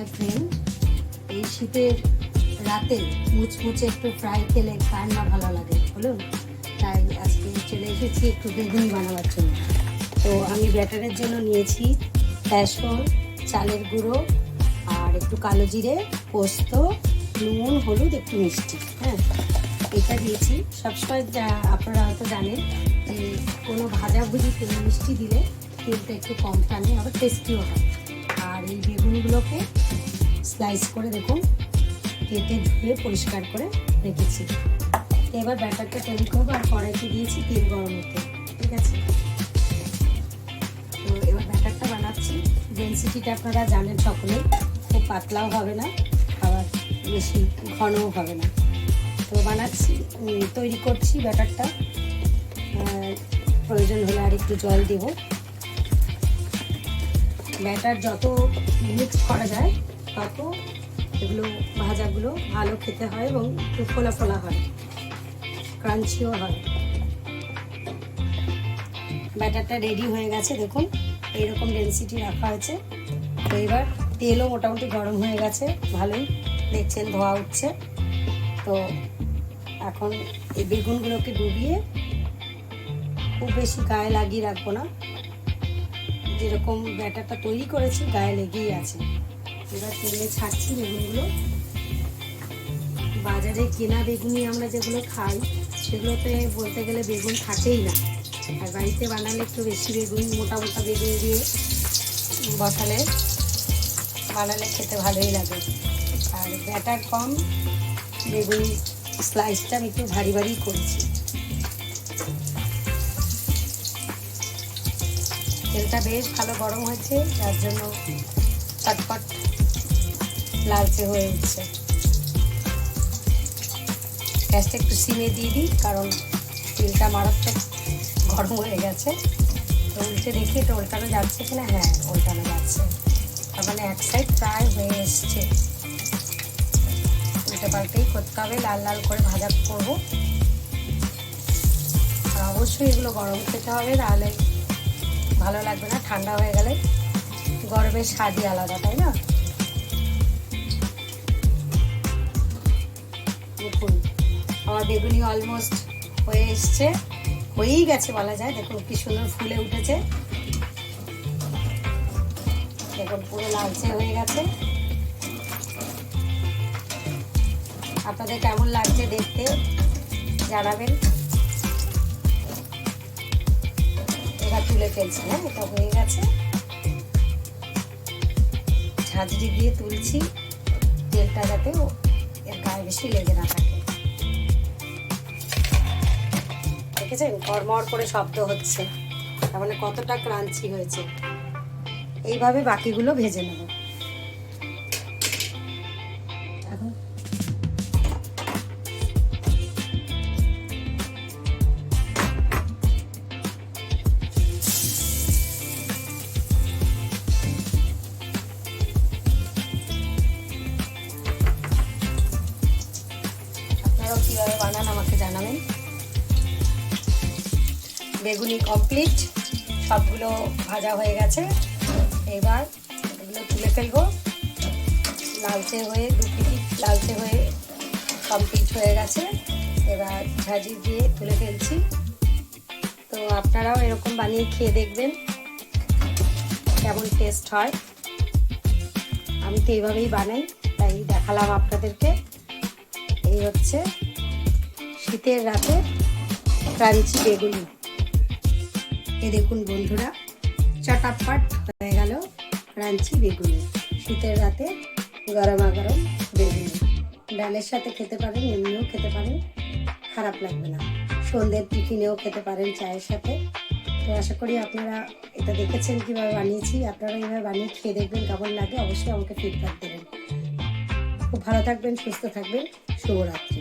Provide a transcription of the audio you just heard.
Hi friend, এই শীতের রাতে মুচমুচে একটু ফ্রাই খেলে কার না ভালো লাগে বলুন। তাই আজকে চলে এসেছি একটু বেগুনি বানাবার জন্য। তো আমি ব্যাটারের জন্য নিয়েছি বেসন, চালের গুঁড়ো আর একটু কালো জিরে, পোস্ত, নুন, হলুদ, একটু মিষ্টি। হ্যাঁ, এটা দিয়েছি। সবসময় যা আপনারা হয়তো জানেন যে কোনো ভাজাভুজিতে মিষ্টি দিলে তেলটা একটু কম টানে, আবার টেস্টিও হয়। আর এই বেগুনগুলোকে স্লাইস করে দেখুন কেটে ধুয়ে পরিষ্কার করে রেখেছি। এবার ব্যাটারটা তৈরি করবো। আর কড়াইতে দিয়েছি তেল গরম হতে, ঠিক আছে। তো এবার ব্যাটারটা বানাচ্ছি। ডেনসিটিটা আপনারা জানেন সকলেই, খুব পাতলাও হবে না আবার বেশি ঘনও হবে না। তো বানাচ্ছি, তৈরি করছি ব্যাটারটা। প্রয়োজন হলে আর একটু জল দেব। ব্যাটার যত মিক্স করা যায় তত এগুলো ভাজাগুলো ভালো খেতে হয় এবং একটু ফোলা ফোলা হয়, ক্রাঞ্চিও হয়। ব্যাটারটা রেডি হয়ে গেছে, দেখুন এইরকম ডেনসিটি রাখা হয়েছে। তো এবার তেলও মোটামুটি গরম হয়ে গেছে, ভালোই দেখছেন ধোয়া উঠছে। তো এখন এই বেগুনগুলোকে ডুবিয়ে খুব বেশি গায়ে লাগিয়ে রাখবো না, যেরকম ব্যাটারটা তৈরি করেছি গায়ে লেগেই আছে। এবার তেলে ছাড়ছি বেগুনগুলো। বাজারে কেনা বেগুনি আমরা যেগুলো খাই সেগুলোতে বলতে গেলে বেগুন থাকেই না। আর বাড়িতে বানালে একটু বেশি বেগুন, মোটা মোটা বেগুন দিয়ে বানালে খেতে ভালোই লাগে। আর ব্যাটার কম, বেগুনি স্লাইসটা আমি একটু ভারী ভারী করেছি। তেলটা বেশ ভালো গরম হয়েছে, যার জন্য চটপট লালচে হয়ে উঠছে। গ্যাসটা একটু সিমে দিয়ে দিই, কারণ তেলটা মারাত্মক গরম হয়ে গেছে। তো উল্টে দেখি এটা উল্টানো যাচ্ছে কিনা। হ্যাঁ, উল্টানো যাচ্ছে, তার মানে এক সাইড প্রায় হয়ে এসছে। উল্টে পাল্টেই করতে হবে, লাল লাল করে ভাজা করব। আর অবশ্যই এগুলো গরম খেতে হবে, তাহলে ভালো লাগবে না। ঠান্ডা হয়ে গেলে গরমের স্বাদই আলাদা, তাই না? দেখুন আমার বেগুনি অলমোস্ট হয়ে এসছে, হয়েই গেছে বলা যায়। দেখুন কি সুন্দর ফুলে উঠেছে, দেখুন পুরো লালচে হয়ে গেছে। আপনাদের কেমন লাগছে দেখতে জানাবেন। এবার তুলে ফেলছি। হ্যাঁ, এটা হয়ে গেছে। ঝাঁঝরি দিয়ে তুলছি, তেলটা যাতে এর গায়ে বেশি লেগে না থাকে। দেখেছেন কড়মড় করে শব্দ হচ্ছে, তার মানে কতটা ক্রাঞ্চি হয়েছে। এইভাবে বাকিগুলো ভেজে নেব। আপনারাও কীভাবে বানান আমাকে জানাবেন। বেগুনি কমপ্লিট, সবগুলো ভাজা হয়ে গেছে। এবার এগুলো তুলে ফেলবো। লালচে হয়ে দু পিটি লালচে হয়ে কমপ্লিট হয়ে গেছে। এবার ঝাঁঝরি দিয়ে তুলে ফেলছি। তো আপনারাও এরকম বানিয়ে খেয়ে দেখবেন কেমন টেস্ট হয়। আমি তো এইভাবেই বানাই, তাই দেখালাম আপনাদেরকে। এই হচ্ছে শীতের রাতে ক্রাঞ্চি বেগুনি। এ দেখুন বন্ধুরা, চটাপট হয়ে গেল ক্রাঞ্চি বেগুনি। শীতের রাতে গরমা গরম বেগুনি, ডালের সাথে খেতে পারেন, এমনিও খেতে পারেন, খারাপ লাগবে না। সন্ধ্যের টিফিনেও খেতে পারেন, চায়ের সাথে। তো আশা করি আপনারা এটা দেখেছেন কীভাবে বানিয়েছি। আপনারা এইভাবে বানিয়ে খেয়ে দেখবেন কেমন লাগে, অবশ্যই আমাকে ফিডব্যাক দেবেন। খুব ভালো থাকবেন, সুস্থ থাকবেন। শুভরাত্রি।